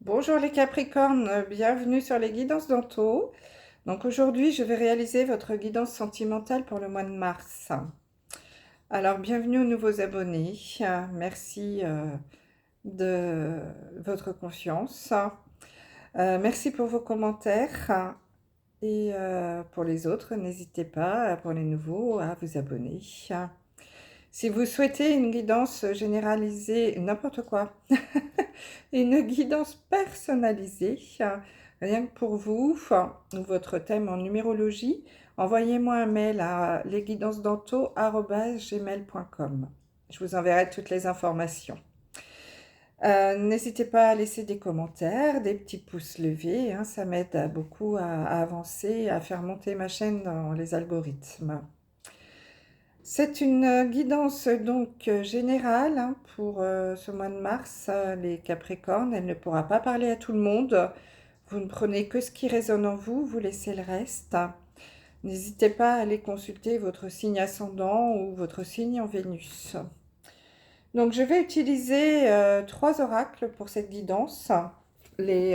Bonjour les Capricornes, bienvenue sur les guidances d'Anto. Donc aujourd'hui, je vais réaliser votre guidance sentimentale pour le mois de mars. Alors, bienvenue aux nouveaux abonnés. Merci de votre confiance. Merci pour vos commentaires. Et pour les autres, n'hésitez pas, pour les nouveaux, à vous abonner. Si vous souhaitez une guidance généralisée, n'importe quoi, une guidance personnalisée, rien que pour vous, ou votre thème en numérologie, envoyez-moi un mail à lesguidancesdanto@gmail.com. Je vous enverrai toutes les informations. N'hésitez pas à laisser des commentaires, des petits pouces levés, hein, ça m'aide beaucoup à avancer, à faire monter ma chaîne dans les algorithmes. C'est une guidance donc générale hein, pour ce mois de mars, les Capricornes. Elle ne pourra pas parler à tout le monde. Vous ne prenez que ce qui résonne en vous, vous laissez le reste. N'hésitez pas à aller consulter votre signe ascendant ou votre signe en Vénus. Donc je vais utiliser 3 oracles pour cette guidance. Les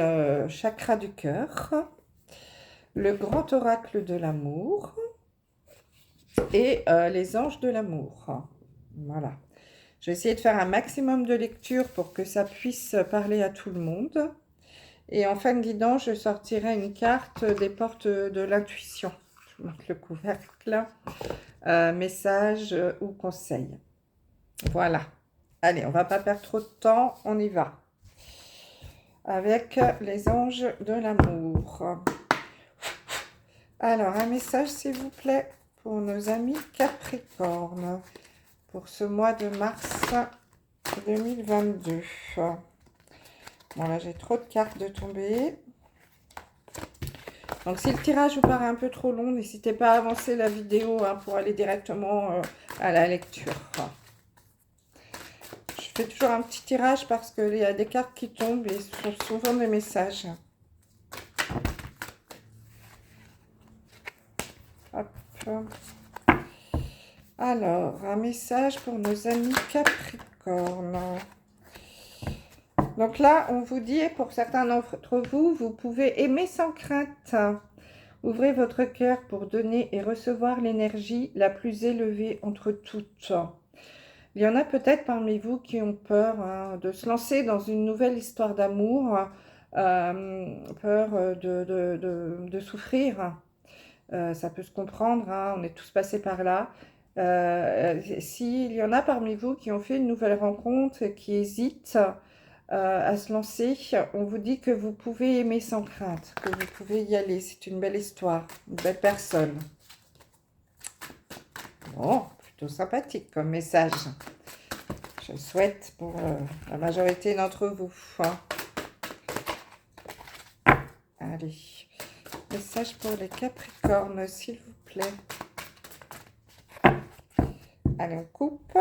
chakras du cœur, le grand oracle de l'amour et les anges de l'amour. Voilà. Je vais essayer de faire un maximum de lecture pour que ça puisse parler à tout le monde. Et en fin de guidance, je sortirai une carte des portes de l'intuition. Je vous montre le couvercle. Message ou conseil. Voilà. Allez, on ne va pas perdre trop de temps. On y va. Avec les anges de l'amour. Alors, un message, s'il vous plaît, pour nos amis Capricornes, pour ce mois de mars 2022. Bon, là, j'ai trop de cartes de tomber. Donc, si le tirage vous paraît un peu trop long, n'hésitez pas à avancer la vidéo hein, pour aller directement à la lecture. Je fais toujours un petit tirage parce qu'il y a des cartes qui tombent et ce sont souvent des messages. Hop. Alors, un message pour nos amis Capricornes. Donc là, on vous dit, pour certains d'entre vous, vous pouvez aimer sans crainte. Ouvrez votre cœur pour donner et recevoir l'énergie la plus élevée entre toutes. Il y en a peut-être parmi vous qui ont peur hein, de se lancer dans une nouvelle histoire d'amour, peur de souffrir. Ça peut se comprendre, hein, on est tous passés par là. S'il y en a parmi vous qui ont fait une nouvelle rencontre, qui hésitent à se lancer, on vous dit que vous pouvez aimer sans crainte, que vous pouvez y aller. C'est une belle histoire, une belle personne. Bon, plutôt sympathique comme message. Je souhaite pour la majorité d'entre vous. Hein. Allez, message pour les Capricornes, s'il vous plaît. Allez, on coupe.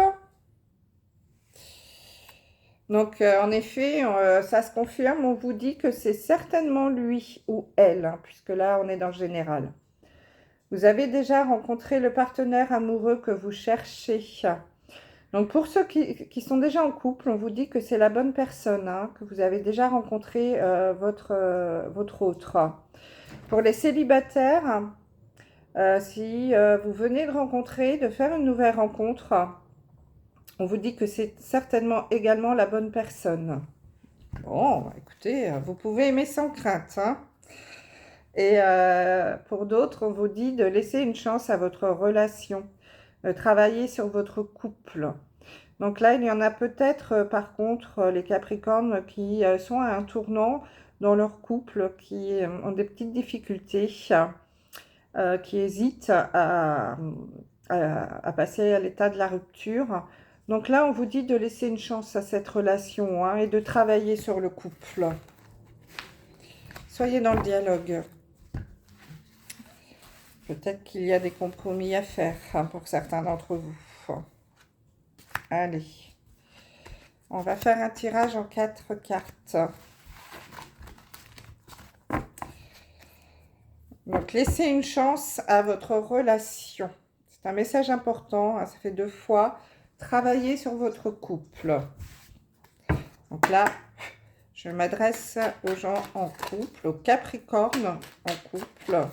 Donc, en effet, ça se confirme. On vous dit que c'est certainement lui ou elle, hein, puisque là, on est dans le général. Vous avez déjà rencontré le partenaire amoureux que vous cherchez. Donc, pour ceux qui sont déjà en couple, on vous dit que c'est la bonne personne, hein, que vous avez déjà rencontré votre autre. Pour les célibataires, si vous venez de rencontrer, de faire une nouvelle rencontre, on vous dit que c'est certainement également la bonne personne. Bon, écoutez, vous pouvez aimer sans crainte. Hein. Et pour d'autres, on vous dit de laisser une chance à votre relation, de travailler sur votre couple. Donc là, il y en a peut-être, par contre, les Capricornes qui sont à un tournant dans leur couple, qui ont des petites difficultés, qui hésitent à passer à l'état de la rupture. Donc là, on vous dit de laisser une chance à cette relation hein, et de travailler sur le couple. Soyez dans le dialogue. Peut-être qu'il y a des compromis à faire hein, pour certains d'entre vous. Allez. On va faire un tirage en 4 cartes. Donc, laissez une chance à votre relation. C'est un message important, hein, ça fait 2 fois. Travaillez sur votre couple. Donc là, Je m'adresse aux gens en couple, aux Capricornes en couple.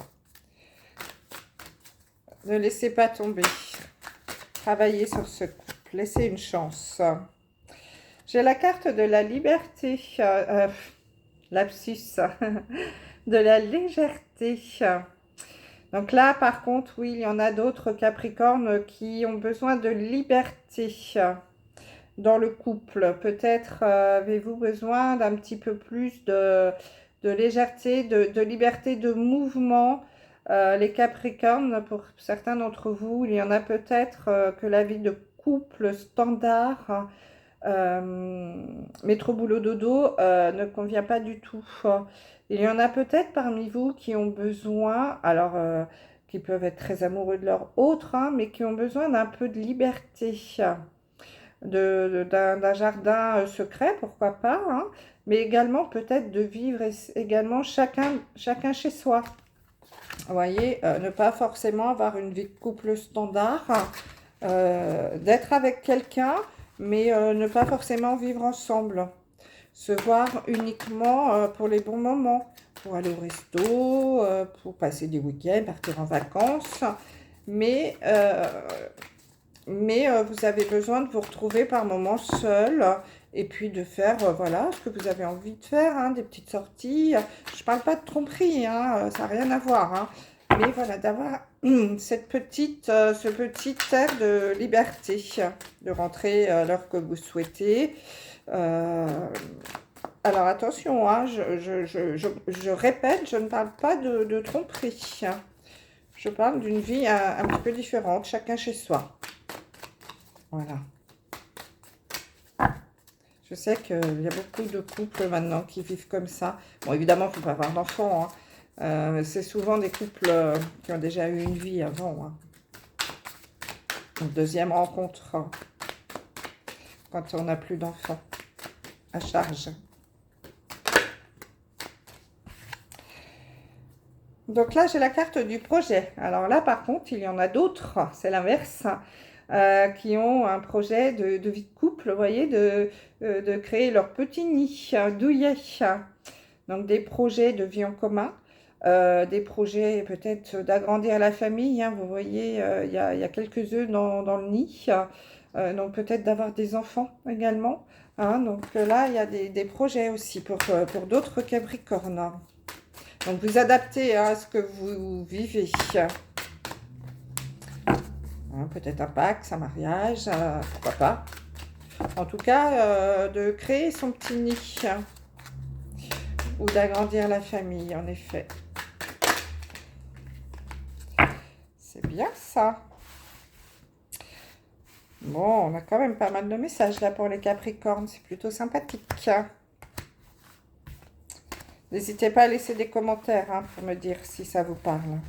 Ne laissez pas tomber. Travaillez sur ce couple. Laissez une chance. J'ai la carte de la liberté. Lapsus. De la légèreté. Donc là, par contre, oui, il y en a d'autres Capricornes qui ont besoin de liberté dans le couple. Peut-être avez-vous besoin d'un petit peu plus de légèreté, de liberté de mouvement. Les Capricornes, pour certains d'entre vous, il y en a peut-être que la vie de couple standard, métro boulot dodo, ne convient pas du tout. Il y en a peut-être parmi vous qui ont besoin, alors qui peuvent être très amoureux de leur autre, hein, mais qui ont besoin d'un peu de liberté, d'un jardin secret, pourquoi pas, hein, mais également peut-être de vivre également chacun chez soi. Vous voyez, ne pas forcément avoir une vie de couple standard, d'être avec quelqu'un, mais ne pas forcément vivre ensemble. Se voir uniquement pour les bons moments, pour aller au resto, pour passer des week-ends, partir en vacances. Mais vous avez besoin de vous retrouver par moments seul et puis de faire voilà, ce que vous avez envie de faire, hein, des petites sorties. Je ne parle pas de tromperie, hein, ça n'a rien à voir. Hein, mais voilà, d'avoir ce petit air de liberté, de rentrer à l'heure que vous souhaitez. Alors attention, hein, je répète, je ne parle pas de tromperie. Hein. Je parle d'une vie un petit peu différente, chacun chez soi. Voilà. Je sais qu'il y a beaucoup de couples maintenant qui vivent comme ça. Bon, évidemment, il ne faut pas avoir d'enfants. Hein. C'est souvent des couples qui ont déjà eu une vie avant. Hein. Une deuxième rencontre quand on n'a plus d'enfants à charge. Donc là, j'ai la carte du projet. Alors là, par contre, il y en a d'autres, c'est l'inverse, qui ont un projet de vie de couple, vous voyez, de créer leur petit nid douillet. Donc des projets de vie en commun, des projets peut-être d'agrandir la famille. Hein, vous voyez, il y a quelques œufs dans le nid. Donc peut-être d'avoir des enfants également. Hein, donc là, il y a des projets aussi pour d'autres Capricornes. Donc, vous adaptez à ce que vous vivez. Hein, peut-être un Pacs, un mariage, pourquoi pas. En tout cas, de créer son petit nid. Ou d'agrandir la famille, en effet. C'est bien ça. Bon, on a quand même pas mal de messages là pour les Capricornes. C'est plutôt sympathique. N'hésitez pas à laisser des commentaires hein, pour me dire si ça vous parle.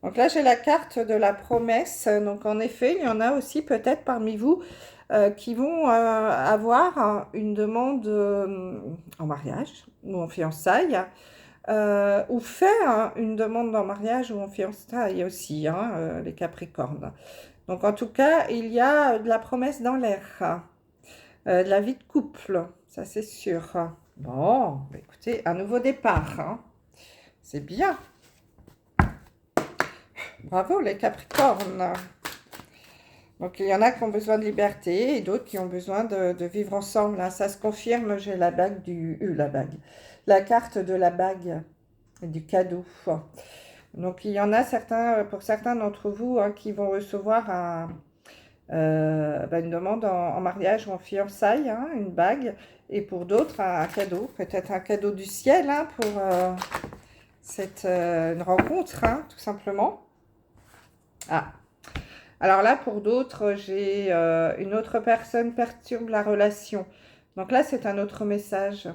Donc là, j'ai la carte de la promesse. Donc en effet, il y en a aussi peut-être parmi vous qui vont avoir une demande en mariage ou en fiançailles. Ou faire une demande en mariage ou en fiançailles aussi, hein, les Capricornes. Donc en tout cas, il y a de la promesse dans l'air. De la vie de couple, ça c'est sûr. Bon, écoutez, un nouveau départ. Hein. C'est bien. Bravo les Capricornes. Donc il y en a qui ont besoin de liberté et d'autres qui ont besoin de vivre ensemble. Hein. Ça se confirme, j'ai la bague la carte de la bague et du cadeau. Donc il y en a certains, pour certains d'entre vous, hein, qui vont recevoir une demande en mariage ou en fiançailles, hein, une bague, et pour d'autres, un cadeau, peut-être un cadeau du ciel hein, pour une rencontre, hein, tout simplement. Ah, alors là, pour d'autres, j'ai une autre personne perturbe la relation. Donc là, c'est un autre message.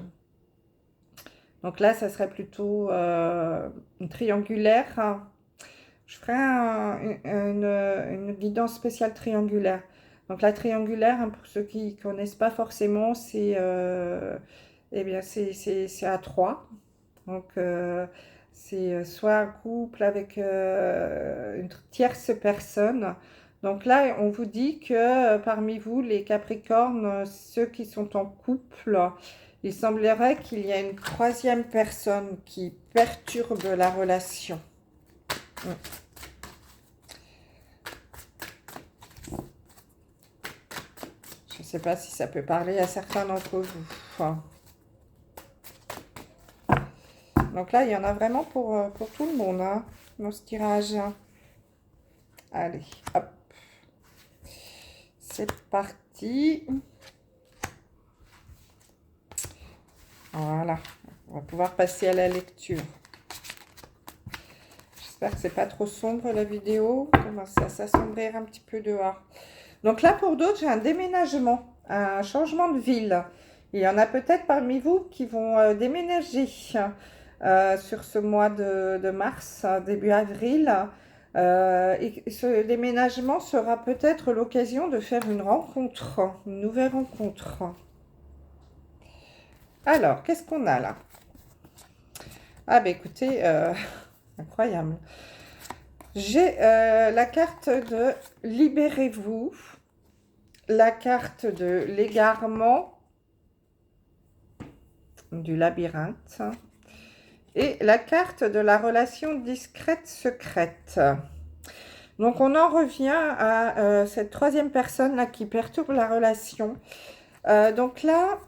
Donc là, ça serait plutôt une triangulaire, hein. Je ferai une guidance spéciale triangulaire. Donc la triangulaire, hein, pour ceux qui ne connaissent pas forcément, c'est à 3. Donc c'est soit un couple avec une tierce personne. Donc là, on vous dit que parmi vous, les Capricornes, ceux qui sont en couple, il semblerait qu'il y ait une troisième personne qui perturbe la relation. Je ne sais pas si ça peut parler à certains d'entre vous. Donc là, il y en a vraiment pour tout le monde, hein, dans ce tirage. Allez, hop. C'est parti. Voilà, on va pouvoir passer à la lecture. J'espère que c'est pas trop sombre la vidéo. On commence à s'assombrir un petit peu dehors. Donc là, pour d'autres, j'ai un déménagement, un changement de ville. Il y en a peut-être parmi vous qui vont déménager sur ce mois de mars, début avril. Et ce déménagement sera peut-être l'occasion de faire une rencontre, une nouvelle rencontre. Alors, qu'est-ce qu'on a là? Ah ben écoutez, incroyable. J'ai la carte de Libérez-vous, la carte de l'égarement, du labyrinthe, et la carte de la relation discrète secrète. Donc on en revient à cette troisième personne là qui perturbe la relation. Donc là,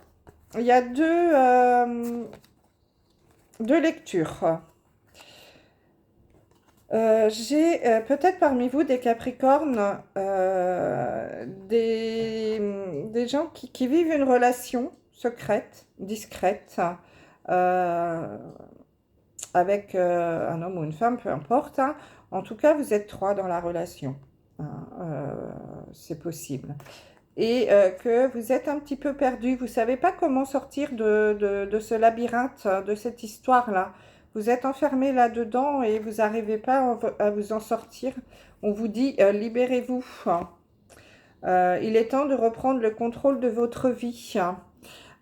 il y a deux lectures. J'ai peut-être parmi vous des Capricornes, des gens qui vivent une relation secrète, discrète, avec un homme ou une femme, peu importe. Hein. En tout cas, vous êtes trois dans la relation. Hein, c'est possible. Et que vous êtes un petit peu perdu. Vous ne savez pas comment sortir de ce labyrinthe, de cette histoire-là. Vous êtes enfermé là-dedans et vous n'arrivez pas à vous en sortir. On vous dit, libérez-vous. Il est temps de reprendre le contrôle de votre vie.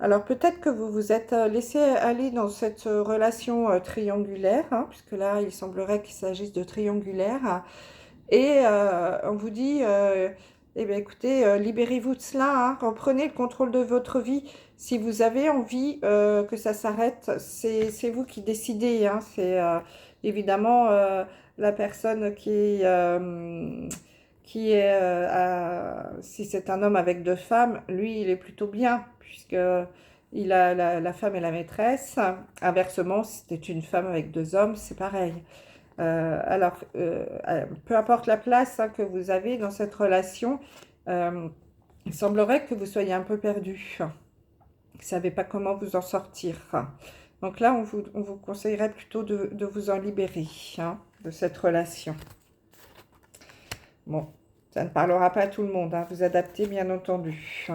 Alors peut-être que vous vous êtes laissé aller dans cette relation triangulaire, hein, puisque là, il semblerait qu'il s'agisse de triangulaire. Et on vous dit, eh bien écoutez, libérez-vous de cela, hein, reprenez le contrôle de votre vie. Si vous avez envie que ça s'arrête, c'est vous qui décidez. Hein, c'est évidemment la personne qui est, si c'est un homme avec deux femmes, lui, il est plutôt bien, puisque il a la femme et la maîtresse. Inversement, si c'était une femme avec deux hommes, c'est pareil. Alors, peu importe la place hein, que vous avez dans cette relation, il semblerait que vous soyez un peu perdu. Vous ne savez pas comment vous en sortir. Donc là, on vous conseillerait plutôt de vous en libérer hein, de cette relation. Bon, ça ne parlera pas à tout le monde. Hein, vous adaptez, bien entendu.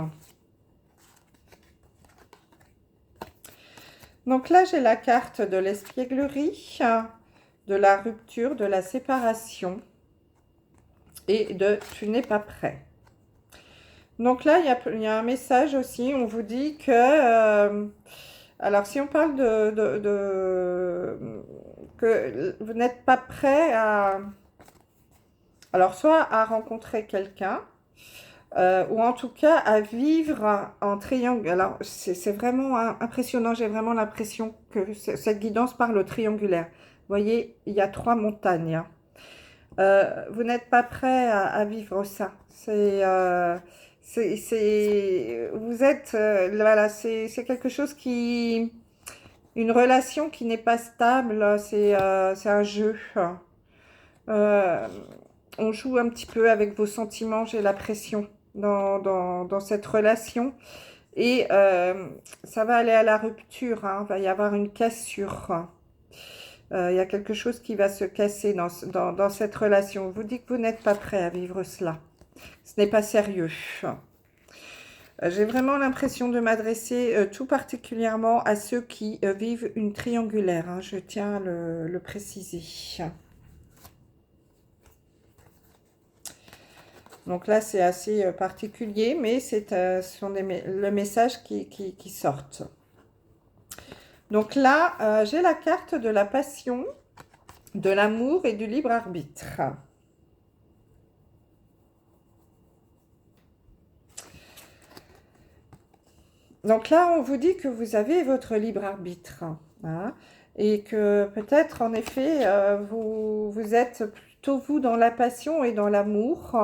Donc là, j'ai la carte de l'espièglerie, de la rupture, de la séparation et de « tu n'es pas prêt ». Donc là, il y a un message aussi, on vous dit que... alors, si on parle que vous n'êtes pas prêt à... Alors, soit à rencontrer quelqu'un, ou en tout cas à vivre en triangle. Alors, c'est vraiment impressionnant, j'ai vraiment l'impression que cette guidance parle au triangulaire. Vous voyez, il y a trois montagnes. Vous n'êtes pas prêt à vivre ça. Vous êtes, voilà, c'est quelque chose qui, une relation qui n'est pas stable, c'est un jeu. On joue un petit peu avec vos sentiments, j'ai l'impression, dans cette relation. Et ça va aller à la rupture, hein, va y avoir une cassure. Il y a quelque chose qui va se casser dans cette relation. On vous dit que vous n'êtes pas prêt à vivre cela. Ce n'est pas sérieux. J'ai vraiment l'impression de m'adresser tout particulièrement à ceux qui vivent une triangulaire. Hein, je tiens à le préciser. Donc là, c'est assez particulier, mais ce sont le message qui sortent. Donc là, j'ai la carte de la passion, de l'amour et du libre arbitre. Donc là, on vous dit que vous avez votre libre arbitre, hein, et que peut-être, en effet, vous êtes plutôt, vous, dans la passion et dans l'amour,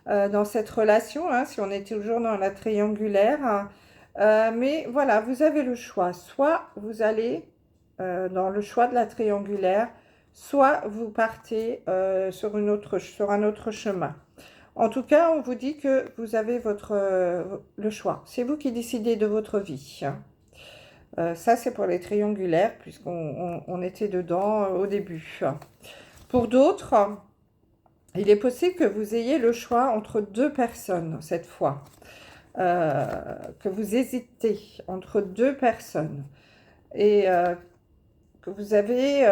dans cette relation, hein, si on est toujours dans la triangulaire. Mais voilà, vous avez le choix. Soit vous allez dans le choix de la triangulaire, soit vous partez sur un autre chemin. En tout cas, on vous dit que vous avez le choix. C'est vous qui décidez de votre vie, hein. Ça, c'est pour les triangulaires, puisqu'on était dedans au début. Pour d'autres, il est possible que vous ayez le choix entre deux personnes cette fois, que vous hésitez entre deux personnes et que vous avez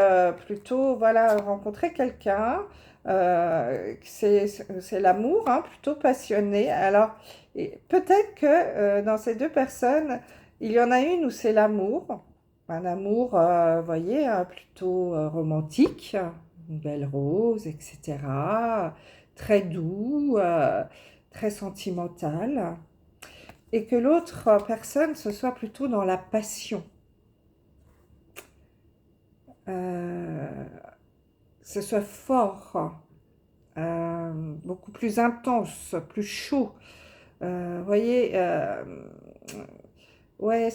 plutôt voilà, rencontré quelqu'un, c'est l'amour, hein, plutôt passionné. Alors, peut-être que dans ces deux personnes, il y en a une où c'est l'amour, un amour, vous voyez, plutôt romantique, une belle rose, etc., très doux, très sentimental, et que l'autre personne, ce soit plutôt dans la passion. Ce soit fort, beaucoup plus intense, plus chaud. Vous voyez, ouais,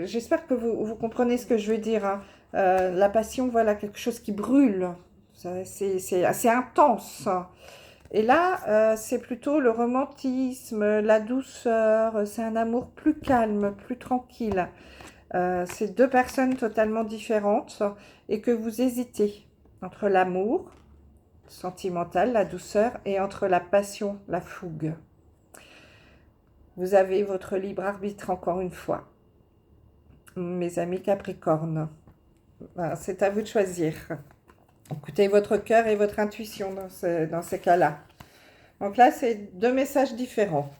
j'espère que vous comprenez ce que je veux dire, hein. La passion, voilà, quelque chose qui brûle. C'est assez intense. Et là, c'est plutôt le romantisme, la douceur, c'est un amour plus calme, plus tranquille. C'est deux personnes totalement différentes et que vous hésitez entre l'amour sentimental, la douceur, et entre la passion, la fougue. Vous avez votre libre arbitre encore une fois, mes amis Capricorne. C'est à vous de choisir. Écoutez votre cœur et votre intuition dans ces cas-là. Donc là, c'est deux messages différents.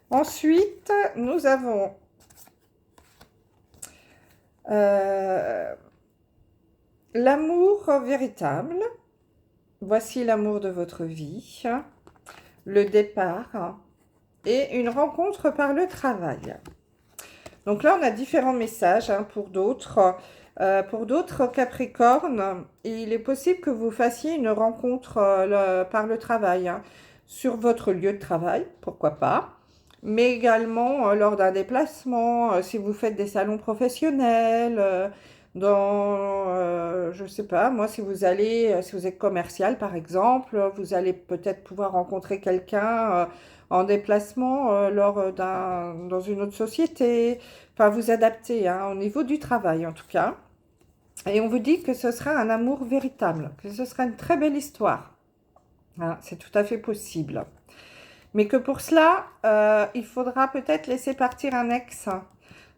Ensuite, nous avons l'amour véritable. Voici l'amour de votre vie. Le départ et une rencontre par le travail. Donc là, on a différents messages, hein, pour d'autres. Pour d'autres Capricornes, il est possible que vous fassiez une rencontre par le travail, hein, sur votre lieu de travail, pourquoi pas, mais également lors d'un déplacement, si vous faites des salons professionnels, je ne sais pas, moi, si vous êtes commercial par exemple, vous allez peut-être pouvoir rencontrer quelqu'un en déplacement dans une autre société, enfin vous adapter, hein, au niveau du travail en tout cas. Et on vous dit que ce sera un amour véritable, que ce sera une très belle histoire, hein, c'est tout à fait possible. Mais que pour cela, il faudra peut-être laisser partir un ex,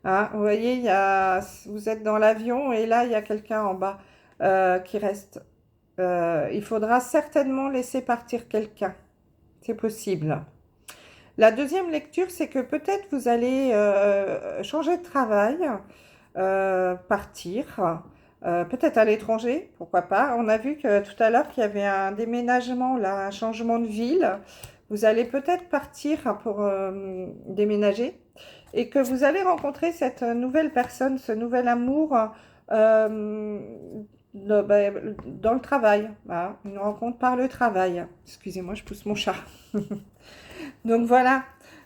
hein. Vous voyez, vous êtes dans l'avion et là, il y a quelqu'un en bas qui reste. Il faudra certainement laisser partir quelqu'un. C'est possible. La deuxième lecture, c'est que peut-être vous allez changer de travail, partir, peut-être à l'étranger, pourquoi pas. On a vu que tout à l'heure qu'il y avait un déménagement, là, un changement de ville. Vous allez peut-être partir pour déménager et que vous allez rencontrer cette nouvelle personne, ce nouvel amour euh, dans le travail, hein, une rencontre par le travail. Excusez-moi, je pousse mon chat. Donc voilà,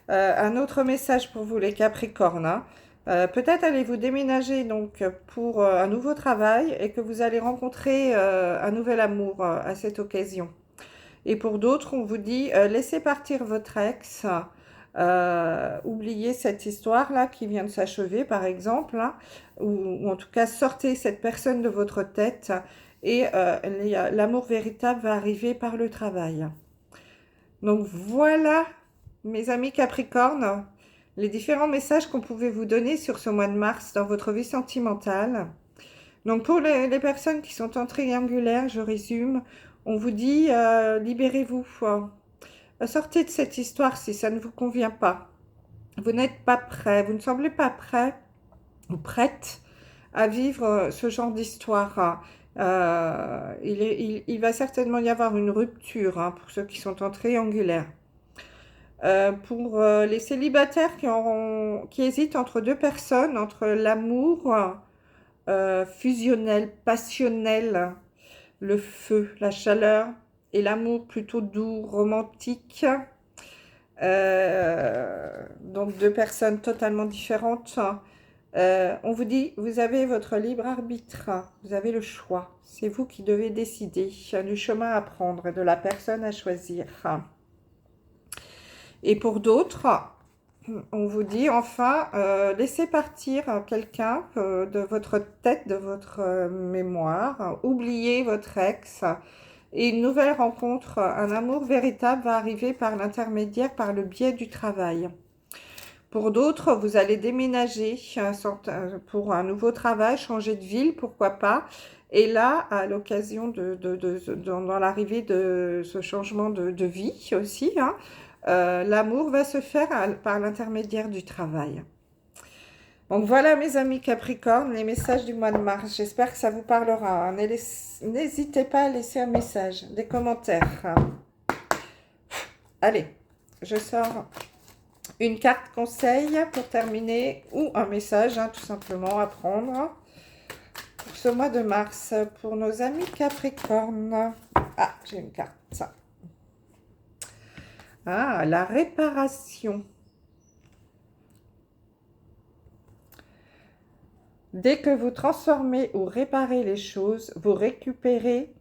un autre message pour vous les Capricornes, hein. Peut-être allez-vous déménager donc pour un nouveau travail et que vous allez rencontrer un nouvel amour à cette occasion. Et pour d'autres, on vous dit laissez partir votre ex, oubliez cette histoire-là qui vient de s'achever par exemple, hein, ou en tout cas sortez cette personne de votre tête et l'amour véritable va arriver par le travail. Donc voilà, mes amis Capricorne, les différents messages qu'on pouvait vous donner sur ce mois de mars dans votre vie sentimentale. Donc pour les personnes qui sont en triangulaire, je résume, on vous dit libérez-vous, sortez de cette histoire si ça ne vous convient pas. Vous n'êtes pas prêt, vous ne semblez pas prêt ou prête à vivre ce genre d'histoire. Il va certainement y avoir une rupture, hein, pour ceux qui sont en triangulaire. Pour les célibataires qui hésitent entre deux personnes, entre l'amour fusionnel, passionnel, le feu, la chaleur, et l'amour plutôt doux, romantique. Donc deux personnes totalement différentes. On vous dit, vous avez votre libre arbitre, vous avez le choix. C'est vous qui devez décider du chemin à prendre et de la personne à choisir. Et pour d'autres, on vous dit enfin, laissez partir quelqu'un de votre tête, de votre mémoire. Oubliez votre ex. Et une nouvelle rencontre, un amour véritable va arriver par l'intermédiaire, par le biais du travail. Pour d'autres, vous allez déménager pour un nouveau travail, changer de ville, pourquoi pas. Et là, à l'occasion dans l'arrivée de ce changement de vie aussi, hein, l'amour va se faire par l'intermédiaire du travail. Donc voilà mes amis Capricorne, les messages du mois de mars. J'espère que ça vous parlera. N'hésitez pas à laisser un message, des commentaires. Allez, je sors une carte conseil pour terminer ou un message tout simplement à prendre pour ce mois de mars pour nos amis Capricorne. Ah, j'ai une carte, ça. Ah, la réparation. Dès que vous transformez ou réparez les choses, vous récupérez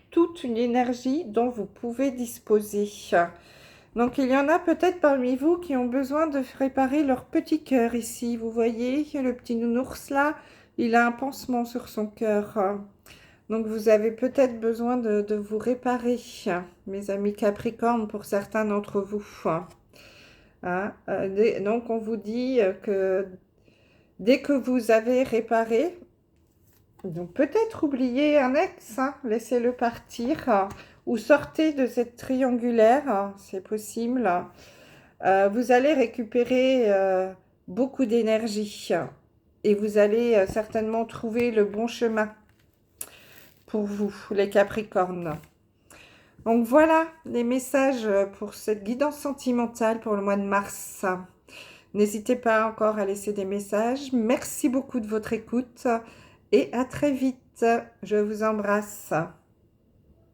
toute une énergie dont vous pouvez disposer. Donc, il y en a peut-être parmi vous qui ont besoin de réparer leur petit cœur ici. Vous voyez, le petit nounours là, il a un pansement sur son cœur. Donc, vous avez peut-être besoin de vous réparer, mes amis Capricorne, pour certains d'entre vous. Hein, donc, on vous dit que dès que vous avez réparé, donc peut-être oubliez un ex, laissez-le partir, ou sortez de cette triangulaire, c'est possible. Vous allez récupérer beaucoup d'énergie et vous allez certainement trouver le bon chemin pour vous, les Capricornes. Donc voilà les messages pour cette guidance sentimentale pour le mois de mars. N'hésitez pas encore à laisser des messages. Merci beaucoup de votre écoute et à très vite. Je vous embrasse.